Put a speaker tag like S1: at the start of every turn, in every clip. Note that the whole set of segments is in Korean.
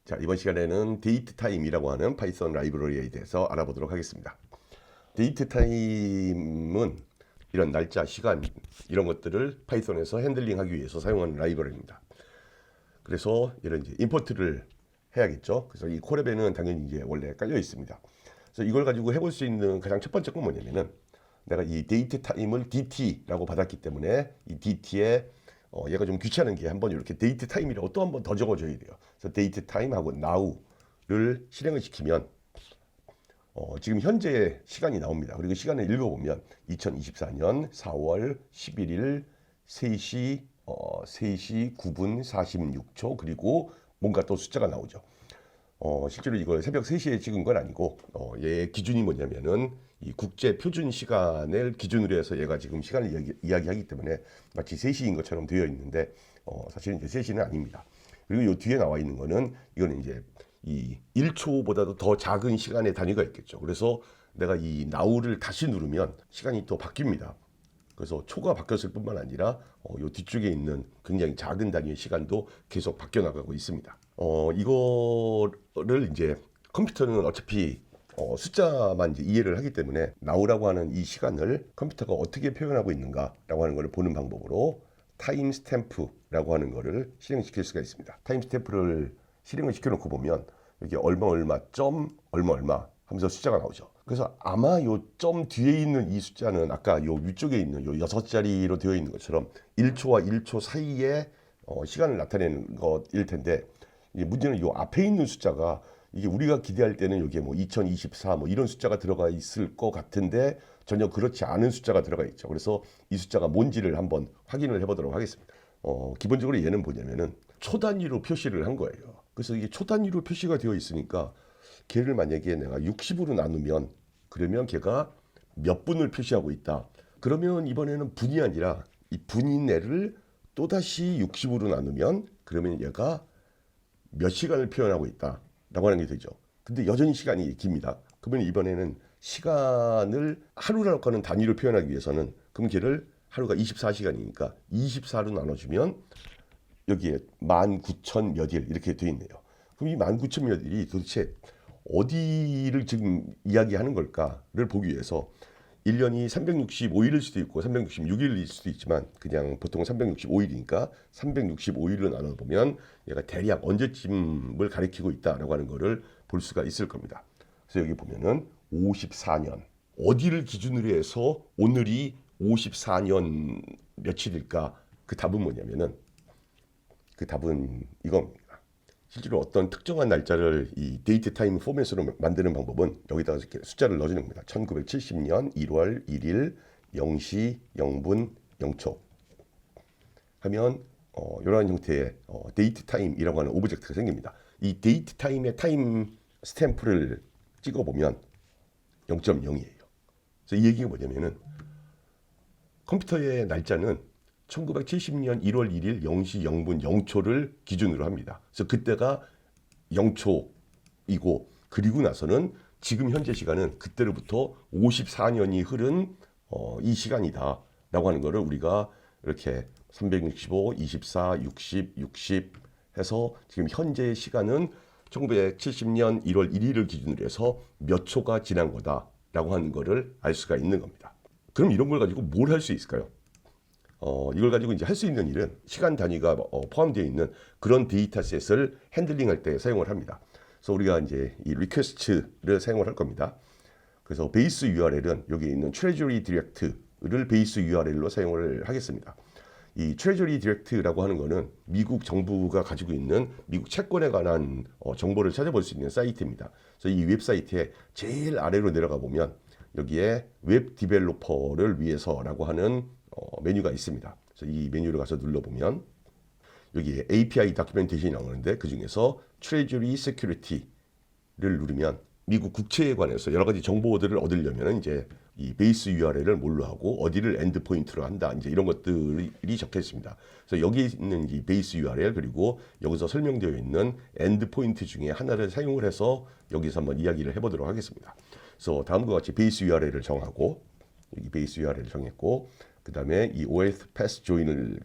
S1: 자, 이번 시간에는 데이트 타임이라고 하는 파이썬 라이브러리에 대해서 알아보도록 하겠습니다. 데이트 타임은 이런 날짜, 시간 이런 것들을 파이썬에서 핸들링하기 위해서 사용하는 라이브러리입니다. 그래서 이런 이제 임포트를 해야겠죠. 그래서 이 콜앱에는 당연히 이제 원래 깔려 있습니다. 그래서 이걸 가지고 해볼 수 있는 가장 첫 번째 건 뭐냐면은 내가 이 데이트 타임을 DT라고 받았기 때문에 이 DT에 얘가 좀 귀찮은 게 한번 이렇게 데이트 타임이라고 또 한 번 더 적어줘야 돼요. 그래서 데이트 타임하고 now를 실행을 시키면 지금 현재 시간이 나옵니다. 그리고 시간을 읽어보면 2024년 4월 11일 3시 3시 9분 46초 그리고 뭔가 또 숫자가 나오죠. 실제로 이걸 새벽 3시에 찍은 건 아니고 얘의 기준이 뭐냐면은 이 국제 표준 시간을 기준으로 해서 얘가 지금 시간을 이야기하기 때문에 마치 3시인 것처럼 되어 있는데 사실은 이제 3시는 아닙니다. 그리고 이 뒤에 나와 있는 거는 이거는 이제 이 1초보다도 더 작은 시간의 단위가 있겠죠. 그래서 내가 이 now를 다시 누르면 시간이 또 바뀝니다. 그래서 초가 바뀌었을 뿐만 아니라 요 뒤쪽에 있는 굉장히 작은 단위의 시간도 계속 바뀌어 나가고 있습니다. 이거를 이제 컴퓨터는 어차피 숫자만 이제 이해를 하기 때문에 now라고 하는 이 시간을 컴퓨터가 어떻게 표현하고 있는가라고 하는 것을 보는 방법으로 타임 스탬프라고 하는 것을 실행시킬 수가 있습니다. 타임 스탬프를 실행을 시켜놓고 보면 여기 얼마 얼마 점 얼마 얼마 하면서 숫자가 나오죠. 그래서 아마 요 점 뒤에 있는 이 숫자는 아까 요 위쪽에 있는 요 6자리로 되어 있는 것처럼 1초와 1초 사이에 시간을 나타내는 것일 텐데 이게 문제는 요 앞에 있는 숫자가 이게 우리가 기대할 때는 여기에 뭐 2024 뭐 이런 숫자가 들어가 있을 것 같은데 전혀 그렇지 않은 숫자가 들어가 있죠. 그래서 이 숫자가 뭔지를 한번 확인을 해보도록 하겠습니다. 기본적으로 얘는 뭐냐면은 초 단위로 표시를 한 거예요. 그래서 이게 초 단위로 표시가 되어 있으니까 걔를 만약에 내가 60으로 나누면 그러면 걔가 몇 분을 표시하고 있다. 그러면 이번에는 분이 아니라 이 분인내를 또다시 60으로 나누면 그러면 얘가 몇 시간을 표현하고 있다 라고 하는 게 되죠. 근데 여전히 시간이 깁니다. 그러면 이번에는 시간을 하루라고 하는 단위로 표현하기 위해서는 그럼 걔를 하루가 24시간이니까 24로 나눠주면 여기에 19,000 몇 일 이렇게 되어 있네요. 그럼 이 19,000 몇 일이 도대체 어디를 지금 이야기하는 걸까를 보기 위해서 1년이 365일일 수도 있고 366일일 수도 있지만 그냥 보통 365일이니까 365일로 나눠보면 얘가 대략 언제쯤을 가리키고 있다라고 하는 거를 볼 수가 있을 겁니다. 그래서 여기 보면은 54년 어디를 기준으로 해서 오늘이 54년 며칠일까? 그 답은 뭐냐면은 그 답은 이겁니다. 실제로 어떤 특정한 날짜를 이 데이트 타임 포맷으로 만드는 방법은 여기다가 이렇게 숫자를 넣어주는 겁니다. 1970년 1월 1일 0시 0분 0초 하면 이러한 형태의 데이트 타임이라고 하는 오브젝트가 생깁니다. 이 데이트 타임의 타임 스탬프를 찍어보면 0.0이에요. 그래서 이 얘기가 뭐냐면은 컴퓨터의 날짜는 1970년 1월 1일 0시 0분 0초를 기준으로 합니다. 그래서 그때가 0초이고 그리고 나서는 지금 현재 시간은 그때로부터 54년이 흐른 이 시간이다 라고 하는 거를 우리가 이렇게 365, 24, 60, 60 해서 지금 현재의 시간은 1970년 1월 1일을 기준으로 해서 몇 초가 지난 거다 라고 하는 거를 알 수가 있는 겁니다. 그럼 이런 걸 가지고 뭘 할 수 있을까요? 이걸 가지고 이제 할 수 있는 일은 시간 단위가 포함되어 있는 그런 데이터셋을 핸들링할 때 사용을 합니다. 그래서 우리가 이제 이 리퀘스트를 사용을 할 겁니다. 그래서 베이스 URL은 여기 있는 Treasury Direct를 베이스 URL로 사용을 하겠습니다. 이 Treasury Direct라고 하는 거는 미국 정부가 가지고 있는 미국 채권에 관한 정보를 찾아볼 수 있는 사이트입니다. 그래서 이 웹사이트에 제일 아래로 내려가 보면 여기에 웹 디벨로퍼를 위해서라고 하는 메뉴가 있습니다. 그래서 이 메뉴를 가서 눌러보면 여기에 API 다큐멘테이션이 나오는데 그 중에서 Treasury Security를 누르면 미국 국채에 관해서 여러 가지 정보들을 얻으려면 이제 이 베이스 URL을 뭘로 하고 어디를 엔드 포인트로 한다 이제 이런 것들이 적혀 있습니다. 그래서 여기 있는 이 베이스 URL 그리고 여기서 설명되어 있는 엔드 포인트 중에 하나를 사용을 해서 여기서 한번 이야기를 해보도록 하겠습니다. 그래서 다음과 같이 베이스 URL을 정하고 여기 베이스 URL을 정했고 그 다음에 이 OAuth Pass Join을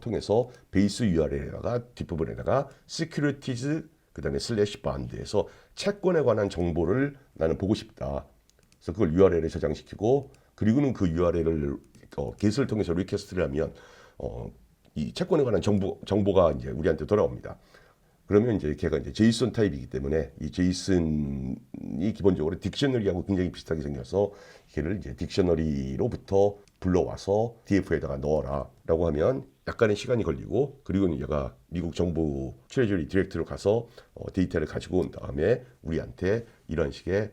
S1: 통해서 베이스 URL에다가 뒷부분에다가 securities 그다음에 슬래시 바운드에서 채권에 관한 정보를 나는 보고 싶다. 그래서 그걸 URL에 저장시키고 그리고는 그 URL을 get을 통해서 리퀘스트를 하면 이 채권에 관한 정보가 이제 우리한테 돌아옵니다. 그러면 이제 걔가 이제 제이슨 타입이기 때문에 이 제이슨이 기본적으로 딕셔너리하고 굉장히 비슷하게 생겨서 걔를 이제 딕셔너리로부터 불러와서 DF에다가 넣어라라고 하면 약간의 시간이 걸리고 그리고는 얘가 미국 정부 트레저리 디렉트로 가서 데이터를 가지고 온 다음에 우리한테 이런 식의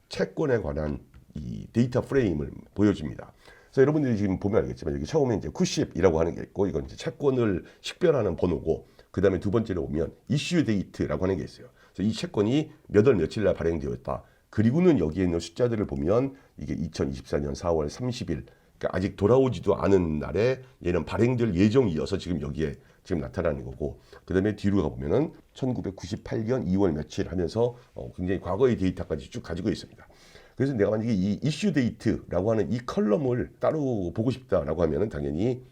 S1: 채권에 관한 이 데이터 프레임을 보여줍니다. 그래서 여러분들이 지금 보면 알겠지만 여기 처음에 이제 쿠십이라고 하는 게 있고 이건 이제 채권을 식별하는 번호고 그 다음에 두 번째로 오면 이슈 데이트라고 하는 게 있어요. 그래서 이 채권이 몇 월 며칠 날 발행되었다. 그리고는 여기에 있는 숫자들을 보면 이게 2024년 4월 30일 그러니까 아직 돌아오지도 않은 날에 얘는 발행될 예정이어서 지금 여기에 지금 나타나는 거고 그 다음에 뒤로 가보면은 1998년 2월 며칠 하면서 굉장히 과거의 데이터까지 쭉 가지고 있습니다. 그래서 내가 만약에 이 이슈 데이트라고 하는 이 컬럼을 따로 보고 싶다라고 하면은 당연히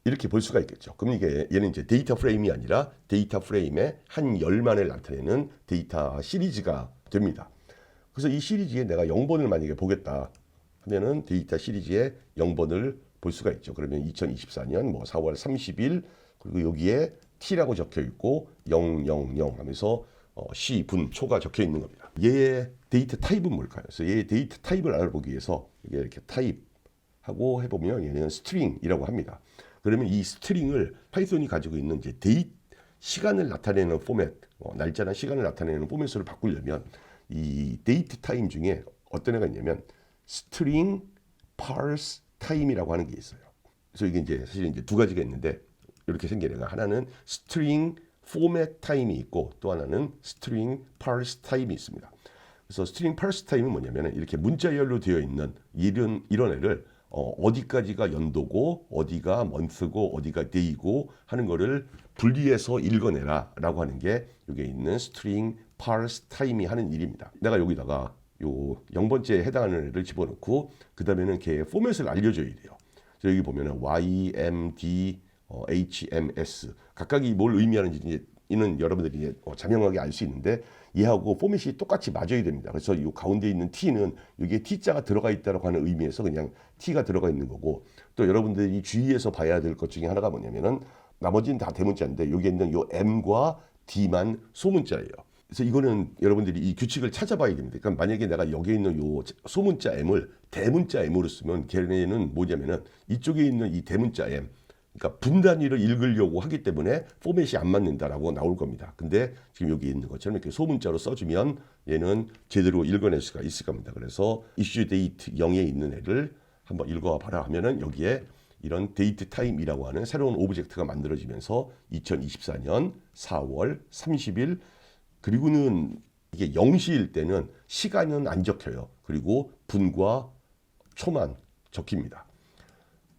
S1: 이렇게 볼 수가 있겠죠. 그럼 이게 얘는 이제 데이터 프레임이 아니라 데이터 프레임의 한 열만을 나타내는 데이터 시리즈가 됩니다. 그래서 이 시리즈에 내가 0번을 만약에 보겠다 하면은 데이터 시리즈의 0번을 볼 수가 있죠. 그러면 2024년 뭐 4월 30일 그리고 여기에 T라고 적혀 있고 000 하면서 시, 분, 초가 적혀 있는 겁니다. 얘의 데이터 타입은 뭘까요? 그래서 얘의 데이터 타입을 알아보기 위해서 이게 이렇게 타입하고 해보면 얘는 스트링이라고 합니다. 그러면 이 스트링을 파이썬이 가지고 있는 이제 시간을 나타내는 포맷, 날짜나 시간을 나타내는 포맷으로 바꾸려면 이 데이트 타임 중에 어떤 애가 있냐면 스트링 parse time이라고 하는 게 있어요. 그래서 이게 이제 사실 이제 두 가지가 있는데 이렇게 생긴 애가 하나는 스트링 포맷 타임이 있고 또 하나는 스트링 parse 타임이 있습니다. 그래서 스트링 parse 타임은 뭐냐면 이렇게 문자열로 되어 있는 이런 애를 어디까지가 연도고 어디가 month고 어디가 day고 하는 거를 분리해서 읽어내라 라고 하는 게 여기에 있는 string parse time이 하는 일입니다. 내가 여기다가 요 0번째에 해당하는 애를 집어넣고 그 다음에는 걔의 포맷을 알려줘야 돼요. 그래서 여기 보면은 y, m, d, h, m, s 각각이 뭘 의미하는지 이는 여러분들이 이제 자명하게 알 수 있는데 얘하고 포맷이 똑같이 맞아야 됩니다. 그래서 이 가운데 있는 t는 여기에 t자가 들어가 있다고 하는 의미에서 그냥 t가 들어가 있는 거고 또 여러분들이 주의해서 봐야 될 것 중에 하나가 뭐냐면은 나머지는 다 대문자인데 여기에 있는 요 m과 d만 소문자예요. 그래서 이거는 여러분들이 이 규칙을 찾아봐야 됩니다. 그러니까 만약에 내가 여기에 있는 요 소문자 m을 대문자 m으로 쓰면 걔네는 뭐냐면은 이쪽에 있는 이 대문자 m 그러니까 분단위를 읽으려고 하기 때문에 포맷이 안 맞는다라고 나올 겁니다. 근데 지금 여기 있는 것처럼 이렇게 소문자로 써주면 얘는 제대로 읽어낼 수가 있을 겁니다. 그래서 이슈 데이트 0에 있는 애를 한번 읽어봐라 하면은 여기에 이런 데이트 타임이라고 하는 새로운 오브젝트가 만들어지면서 2024년 4월 30일 그리고는 이게 0시일 때는 시간은 안 적혀요. 그리고 분과 초만 적힙니다.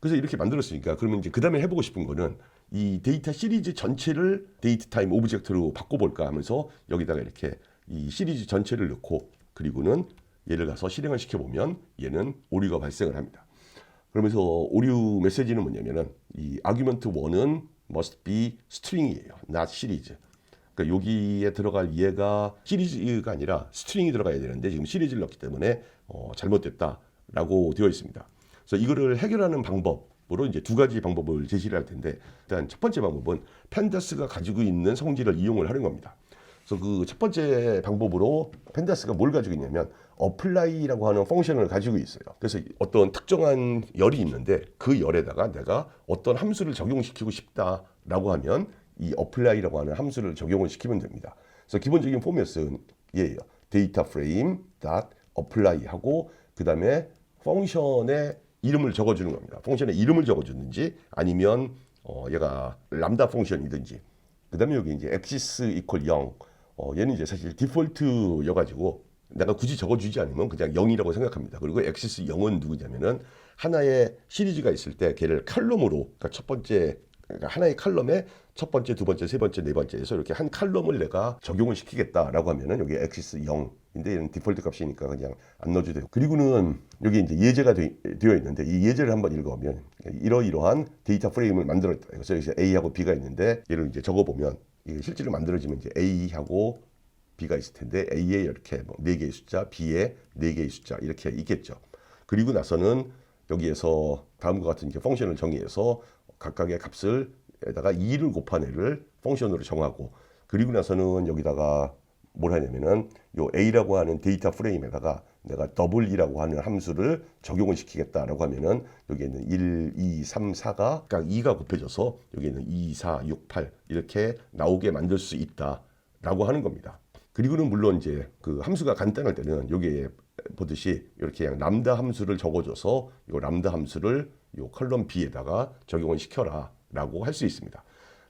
S1: 그래서 이렇게 만들었으니까 그러면 이제 그 다음에 해보고 싶은 거는 이 데이터 시리즈 전체를 데이트 타임 오브젝트로 바꿔볼까 하면서 여기다가 이렇게 이 시리즈 전체를 넣고 그리고는 얘를 가서 실행을 시켜보면 얘는 오류가 발생을 합니다. 그러면서 오류 메시지는 뭐냐면은 이 아규먼트 1은 must be string이에요. not 시리즈. 그러니까 여기에 들어갈 얘가 시리즈가 아니라 스트링이 들어가야 되는데 지금 시리즈를 넣기 때문에 잘못됐다라고 되어 있습니다. 그래서 이거를 해결하는 방법으로 이제 두 가지 방법을 제시를 할 텐데 일단 첫 번째 방법은 펜다스가 가지고 있는 성질을 이용을 하는 겁니다. 그래서 그 첫 번째 방법으로 펜다스가 뭘 가지고 있냐면 apply라고 하는 펑션을 가지고 있어요. 그래서 어떤 특정한 열이 있는데 그 열에다가 내가 어떤 함수를 적용시키고 싶다라고 하면 이 apply라고 하는 함수를 적용을 시키면 됩니다. 그래서 기본적인 포맷은 얘예요. data frame apply 하고 그 다음에 펑션의 이름을 적어주는 겁니다. 펑션의 이름을 적어주든지 아니면 얘가 람다 펑션이든지 그 다음에 여기 이제 axis equal 0 얘는 이제 사실 디폴트여가지고 내가 굳이 적어주지 않으면 그냥 0이라고 생각합니다. 그리고 axis 0은 누구냐면은 하나의 시리즈가 있을 때 걔를 칼럼으로 그러니까 첫 번째 그러니까 하나의 칼럼에 첫 번째, 두 번째, 세 번째, 네 번째에서 이렇게 한 칼럼을 내가 적용을 시키겠다라고 하면은 여기 axis 0인데 얘는 디폴트 값이니까 그냥 안 넣어줘도 돼요. 그리고는 여기 이제 예제가 되어 있는데 이 예제를 한번 읽어보면 이러이러한 데이터 프레임을 만들었다. 그래서 여기서 A하고 B가 있는데 얘를 이제 적어보면 이게 실제로 만들어지면 이제 A하고 B가 있을 텐데 A에 이렇게 뭐 4개의 숫자, B에 4개의 숫자 이렇게 있겠죠. 그리고 나서는 여기에서 다음과 같은 이렇게 펑션을 정의해서 각각의 값을 에다가 2를 곱한 애를 펑션으로 정하고, 그리고 나서는 여기다가 뭘 하냐면은 요 A라고 하는 데이터 프레임에다가 내가 더블이라고 하는 함수를 적용을 시키겠다라고 하면은 여기에는 1, 2, 3, 4가 각각 2가 곱해져서 여기에는 2, 4, 6, 8 이렇게 나오게 만들 수 있다라고 하는 겁니다. 그리고는 물론 이제 그 함수가 간단할 때는 여기에 보듯이 이렇게 그냥 람다 함수를 적어줘서 이 람다 함수를 이 컬럼 B에다가 적용을 시켜라라고 할 수 있습니다.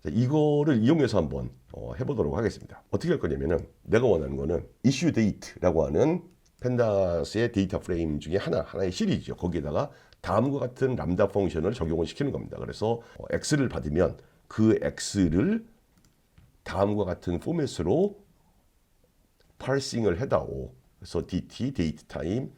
S1: 자, 이거를 이용해서 한번 해보도록 하겠습니다. 어떻게 할 거냐면은 내가 원하는 거는 issue date라고 하는 펜다스의 데이터 프레임 중에 하나의 시리즈죠. 거기에다가 다음과 같은 람다 펑션을 적용을 시키는 겁니다. 그래서 x를 받으면 그 x를 다음과 같은 포맷으로 parsing을 해다오. 그래서 dt, date time,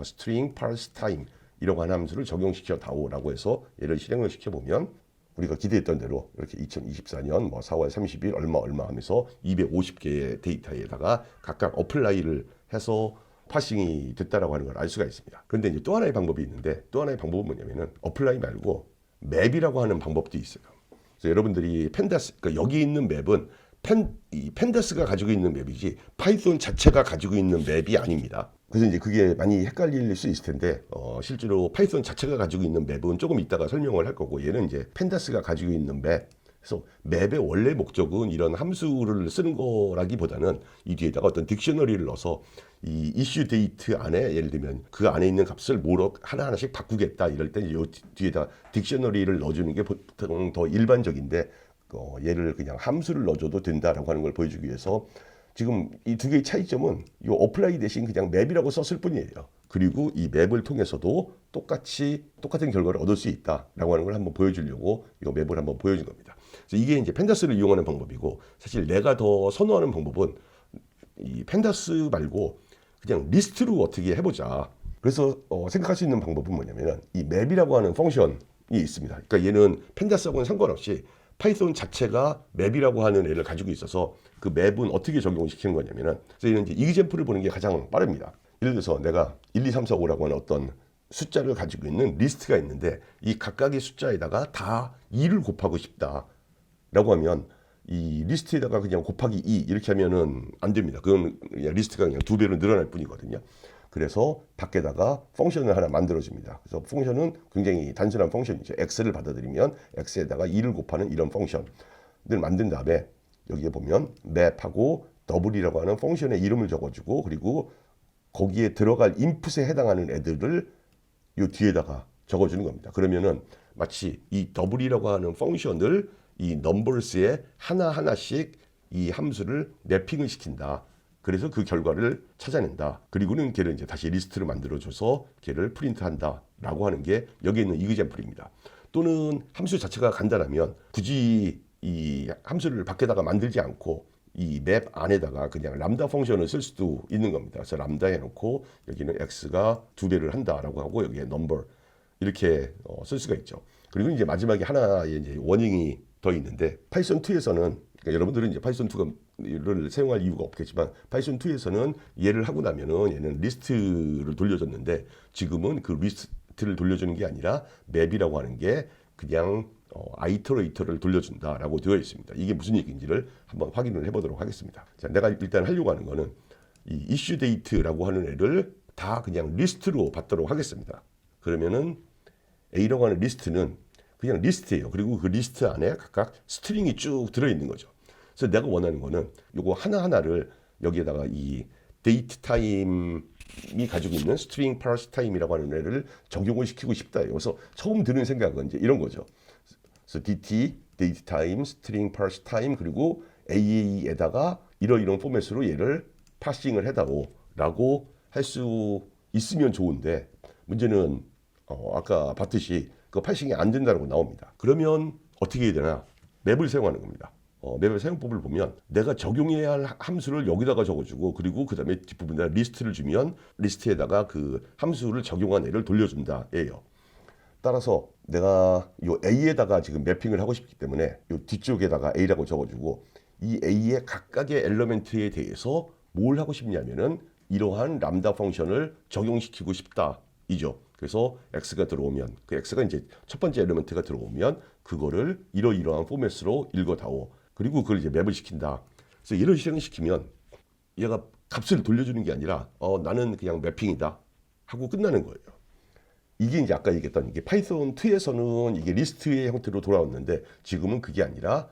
S1: string parse time 이라고 하는 함수를 적용시켜 다오라고 해서 얘를 실행을 시켜보면 우리가 기대했던 대로 이렇게 2024년 뭐 4월 30일 얼마 하면서 250개의 데이터에다가 각각 어플라이를 해서 파싱이 됐다라고 하는 걸 알 수가 있습니다. 그런데 이제 또 하나의 방법이 있는데, 또 하나의 방법은 뭐냐면은 어플라이 말고 맵이라고 하는 방법도 있어요. 그래서 여러분들이 펜다스, 그러니까 여기 있는 맵은 이 펜다스가 가지고 있는 맵이지 파이썬 자체가 가지고 있는 맵이 아닙니다. 그래서 이제 그게 많이 헷갈릴 수 있을 텐데 실제로 파이썬 자체가 가지고 있는 맵은 조금 이따가 설명을 할 거고, 얘는 이제 펜다스가 가지고 있는 맵. 그래서 맵의 원래 목적은 이런 함수를 쓰는 거라기보다는 이 뒤에다가 어떤 딕셔너리를 넣어서 이 이슈 데이트 안에 예를 들면 그 안에 있는 값을 뭐로 하나하나씩 바꾸겠다 이럴 때 이 뒤에다 딕셔너리를 넣어주는 게 보통 더 일반적인데 얘를 그냥 함수를 넣어줘도 된다라고 하는 걸 보여주기 위해서 지금 이 두 개의 차이점은 이 어플라이 대신 그냥 맵이라고 썼을 뿐이에요. 그리고 이 맵을 통해서도 똑같은 결과를 얻을 수 있다라고 하는 걸 한번 보여주려고 이 맵을 한번 보여준 겁니다. 그래서 이게 이제 펜다스를 이용하는 방법이고, 사실 내가 더 선호하는 방법은 이 펜다스 말고 그냥 리스트로 어떻게 해보자. 그래서 생각할 수 있는 방법은 뭐냐면은 이 맵이라고 하는 펑션이 있습니다. 그러니까 얘는 펜다스하고는 상관없이 파이썬 자체가 맵이라고 하는 애를 가지고 있어서 그 맵은 어떻게 적용시키는 거냐면은, 저희는 이제 이그젠플을 보는 게 가장 빠릅니다. 예를 들어서 내가 1, 2, 3, 4, 5라고 하는 어떤 숫자를 가지고 있는 리스트가 있는데 이 각각의 숫자에다가 다 2를 곱하고 싶다라고 하면 이 리스트에다가 그냥 곱하기 2 이렇게 하면은 안 됩니다. 그건 그냥 리스트가 그냥 2배로 늘어날 뿐이거든요. 그래서 밖에다가 펑션을 하나 만들어줍니다. 그래서 펑션은 굉장히 단순한 펑션이죠. x를 받아들이면 x에다가 2를 곱하는 이런 펑션을 만든 다음에 여기에 보면 맵하고 더블이라고 하는 펑션의 이름을 적어주고, 그리고 거기에 들어갈 인풋에 해당하는 애들을 요 뒤에다가 적어주는 겁니다. 그러면은 마치 이 더블이라고 하는 펑션을 이 넘버스에 하나하나씩 이 함수를 맵핑을 시킨다. 그래서 그 결과를 찾아낸다. 그리고는 걔를 이제 다시 리스트를 만들어줘서 걔를 프린트한다라고 하는 게 여기 있는 이그젠플입니다. 또는 함수 자체가 간단하면 굳이 이 함수를 밖에다가 만들지 않고 이 맵 안에다가 그냥 람다 펑션을 쓸 수도 있는 겁니다. 그래서 람다 해놓고 여기는 x가 2배를 한다라고 하고 여기에 넘버 이렇게 쓸 수가 있죠. 그리고 이제 마지막에 하나의 이제 워닝이 더 있는데, 파이썬 2에서는 그러니까 여러분들은 이제 파이썬 2를 사용할 이유가 없겠지만 파이썬 2에서는 얘를 하고 나면은 얘는 리스트를 돌려줬는데, 지금은 그 리스트를 돌려주는 게 아니라 맵이라고 하는 게 그냥 아이터레이터를 돌려준다라고 되어 있습니다. 이게 무슨 얘기인지를 한번 확인을 해보도록 하겠습니다. 자, 내가 일단 하려고 하는 거는 이 이슈 데이트라고 하는 애를 다 그냥 리스트로 받도록 하겠습니다. 그러면은 A라고 하는 리스트는 그냥 리스트예요. 그리고 그 리스트 안에 각각 스트링이 쭉 들어있는 거죠. 그래서 내가 원하는 거는 요거 하나하나를 여기에다가 이 데이트 타임이 가지고 있는 스트링 파스 타임이라고 하는 애를 적용을 시키고 싶다. 그래서 처음 드는 생각은 이제 이런 거죠. 그래서 dt, 데이트 타임, 스트링 파스 타임, 그리고 AA에다가 이런 포맷으로 얘를 파싱을 해다오라고 할 수 있으면 좋은데, 문제는 아까 봤듯이 그 파싱이 안 된다고 나옵니다. 그러면 어떻게 해야 되나? 맵을 사용하는 겁니다. 맵의 사용법을 보면 내가 적용해야 할 함수를 여기다가 적어주고, 그리고 그 다음에 뒷부분에다 리스트를 주면 리스트에다가 그 함수를 적용한 애를 돌려준다예요. 따라서 내가 요 A에다가 지금 매핑을 하고 싶기 때문에 요 뒤쪽에다가 A라고 적어주고, 이 A의 각각의 엘리멘트에 대해서 뭘 하고 싶냐면은 이러한 람다 펑션을 적용시키고 싶다 이죠. 그래서 x가 들어오면 그 x가 이제 첫 번째 엘리멘트가 들어오면 그거를 이러이러한 포맷으로 읽어다오. 그리고 그걸 이제 맵을 시킨다. 그래서 얘를 실행시키면 얘가 값을 돌려주는 게 아니라 나는 그냥 매핑이다 하고 끝나는 거예요. 이게 이제 아까 얘기했던 이게 파이썬 2에서는 이게 리스트의 형태로 돌아왔는데 지금은 그게 아니라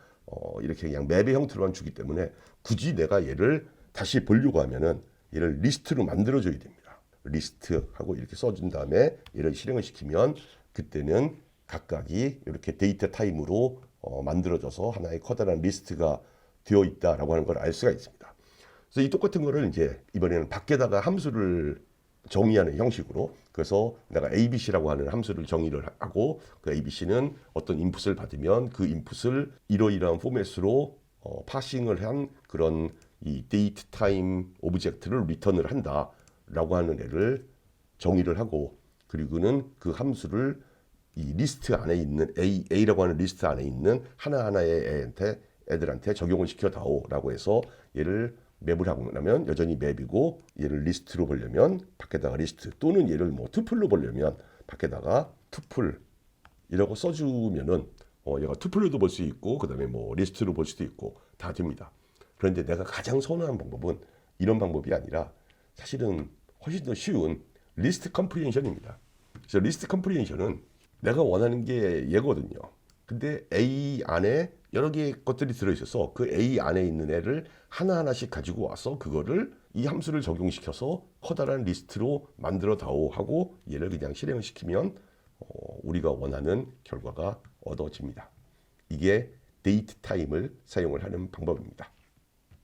S1: 이렇게 그냥 맵의 형태로만 주기 때문에 굳이 내가 얘를 다시 보려고 하면은 얘를 리스트로 만들어줘야 됩니다. 리스트 하고 이렇게 써준 다음에 얘를 실행을 시키면 그때는 각각이 이렇게 데이터 타임으로 만들어져서 하나의 커다란 리스트가 되어 있다라고 하는 걸 알 수가 있습니다. 그래서 이 똑같은 거를 이제 이번에는 밖에다가 함수를 정의하는 형식으로 그래서 내가 ABC라고 하는 함수를 정의를 하고 그 ABC는 어떤 인풋을 받으면 그 인풋을 이러이러한 포맷으로 파싱을 한 그런 이 데이트 타임 오브젝트를 리턴을 한다라고 하는 애를 정의를 하고 그리고는 그 함수를 이 리스트 안에 있는 A라고 하는 리스트 안에 있는 하나하나의 애들한테 적용을 시켜다오라고 해서 얘를 맵을 하고 나면 여전히 맵이고 얘를 리스트로 보려면 밖에다가 리스트 또는 얘를 뭐 투플로 보려면 밖에다가 투플이라고 써주면은 얘가 투플로도 볼 수 있고 그 다음에 뭐 리스트로 볼 수도 있고 다 됩니다. 그런데 내가 가장 선호하는 방법은 이런 방법이 아니라 사실은 훨씬 더 쉬운 리스트 컴프리hension입니다. 그래서 리스트 컴프리hension은 내가 원하는 게 얘거든요. 근데 A 안에 여러 개의 것들이 들어있어서 그 A 안에 있는 애를 하나하나씩 가지고 와서 그거를 이 함수를 적용시켜서 커다란 리스트로 만들어 다오 하고 얘를 그냥 실행을 시키면 우리가 원하는 결과가 얻어집니다. 이게 데이트 타임을 사용을 하는 방법입니다.